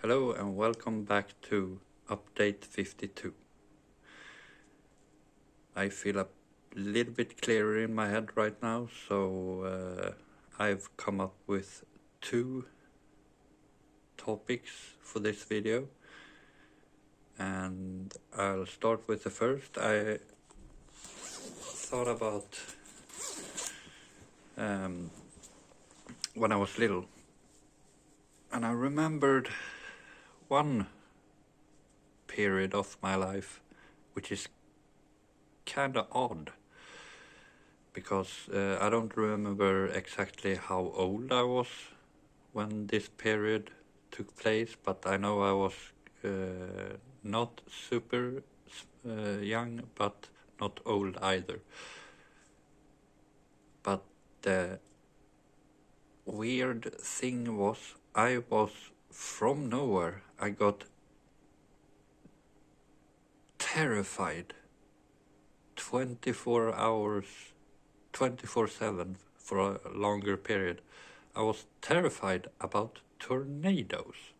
Hello and welcome back to Update 52. I feel a little bit clearer in my head right now, so I've come up with two topics for this video. And I'll start with the first. I thought about when I was little, and I remembered one period of my life which is kind of odd, because I don't remember exactly how old I was when this period took place, but I know I was not super young, but not old either. But the weird thing was, I was from nowhere, I got terrified 24 hours, 24/7 for a longer period. I was terrified about tornadoes.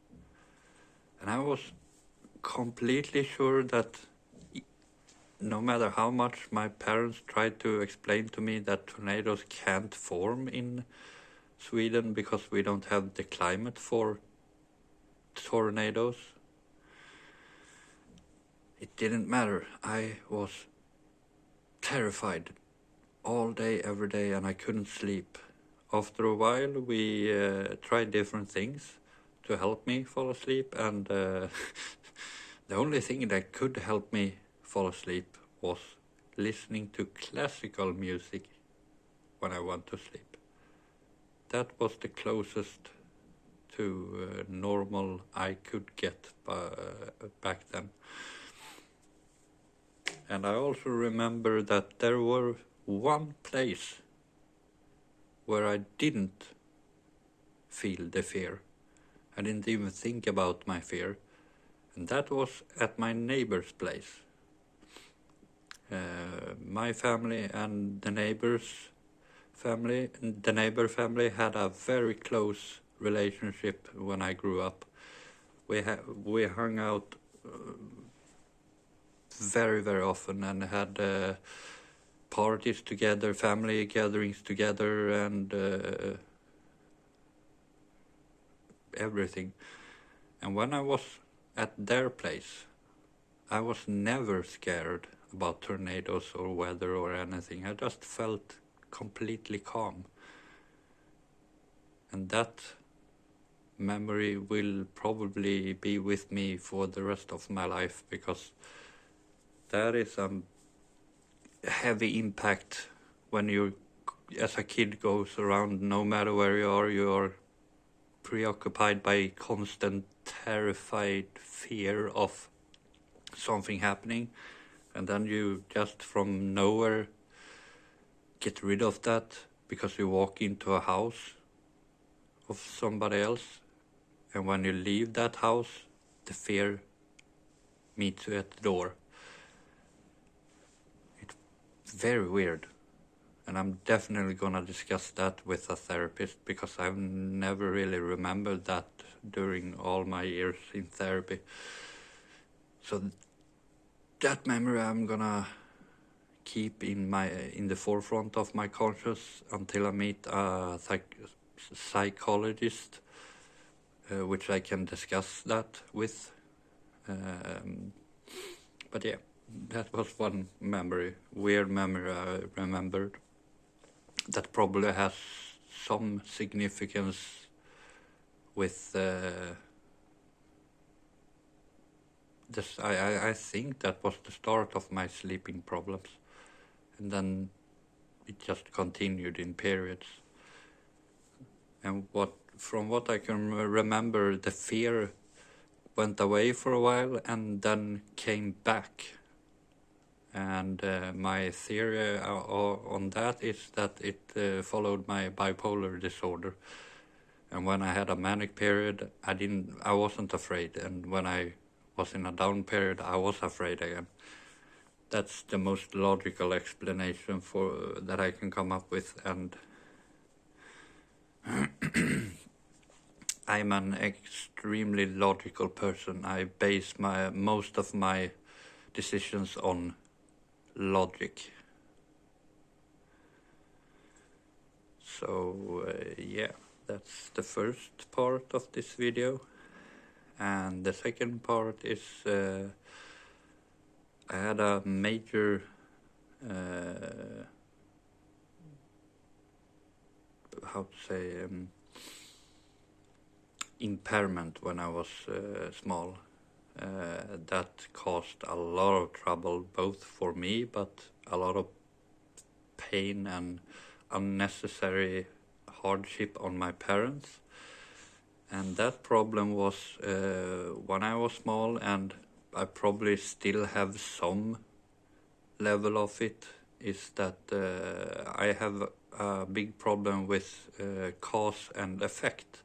And I was completely sure that no matter how much my parents tried to explain to me that tornadoes can't form in Sweden because we don't have the climate for tornadoes, it didn't matter. I was terrified all day, every day, and I couldn't sleep. After a while, we tried different things to help me fall asleep, and the only thing that could help me fall asleep was listening to classical music when I went to sleep. That was the closest to normal I could get back then. And I also remember that there were one place where I didn't feel the fear. I didn't even think about my fear. And that was at my neighbor's place. My family and the neighbor family had a very close relationship when I grew up. We hung out very, very often and had parties together, family gatherings together, and everything. And when I was at their place, I was never scared about tornadoes or weather or anything. I just felt completely calm. And that memory will probably be with me for the rest of my life, because that is a heavy impact when you, as a kid, goes around, no matter where you are preoccupied by constant terrified fear of something happening, and then you just from nowhere get rid of that because you walk into a house of somebody else, and when you leave that house, the fear meets you at the door. It's very weird, and I'm definitely gonna discuss that with a therapist, because I've never really remembered that during all my years in therapy. So that memory I'm gonna keep in the forefront of my conscious until I meet a psychologist, which I can discuss that with. But yeah, that was one weird memory I remembered, that probably has some significance with this. I think that was the start of my sleeping problems, and then it just continued in periods. And from what I can remember, the fear went away for a while and then came back. And my theory on that is that it followed my bipolar disorder. And when I had a manic period, I wasn't afraid, and when I was in a down period, I was afraid again. That's the most logical explanation for that I can come up with, and I'm an extremely logical person. I base most of my decisions on logic. So yeah, that's the first part of this video. And the second part is I had a major how to say impairment when I was small. That caused a lot of trouble both for me, but a lot of pain and unnecessary hardship on my parents. And that problem was when I was small, and I probably still have some level of it, is that I have a big problem with cause and effect.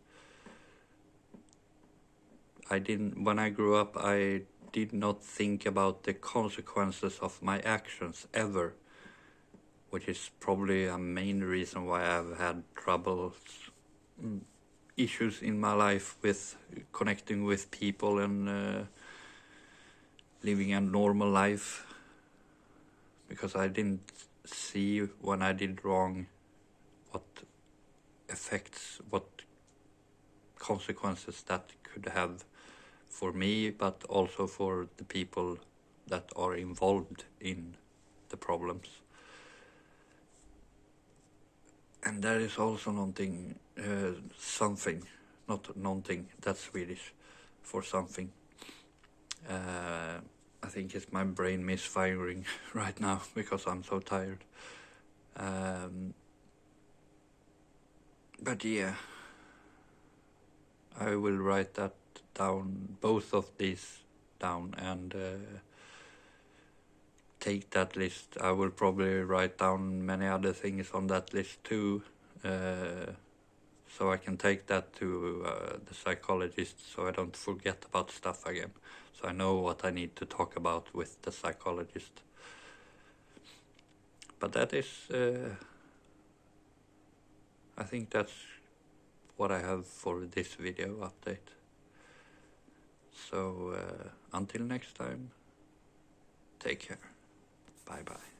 When I grew up, I did not think about the consequences of my actions ever, which is probably a main reason why I've had troubles, issues in my life with connecting with people and living a normal life, because I didn't see when I did wrong what effects, what consequences that could have for me, but also for the people that are involved in the problems. And there is also something, not någonting, that's Swedish for something. I think it's my brain misfiring right now because I'm so tired. But yeah, I will write that down, both of these down, and take that list. I will probably write down many other things on that list too, so I can take that to the psychologist, so I don't forget about stuff again. So I know what I need to talk about with the psychologist. But that is, I think that's what I have for this video update. So until next time, take care. Bye bye.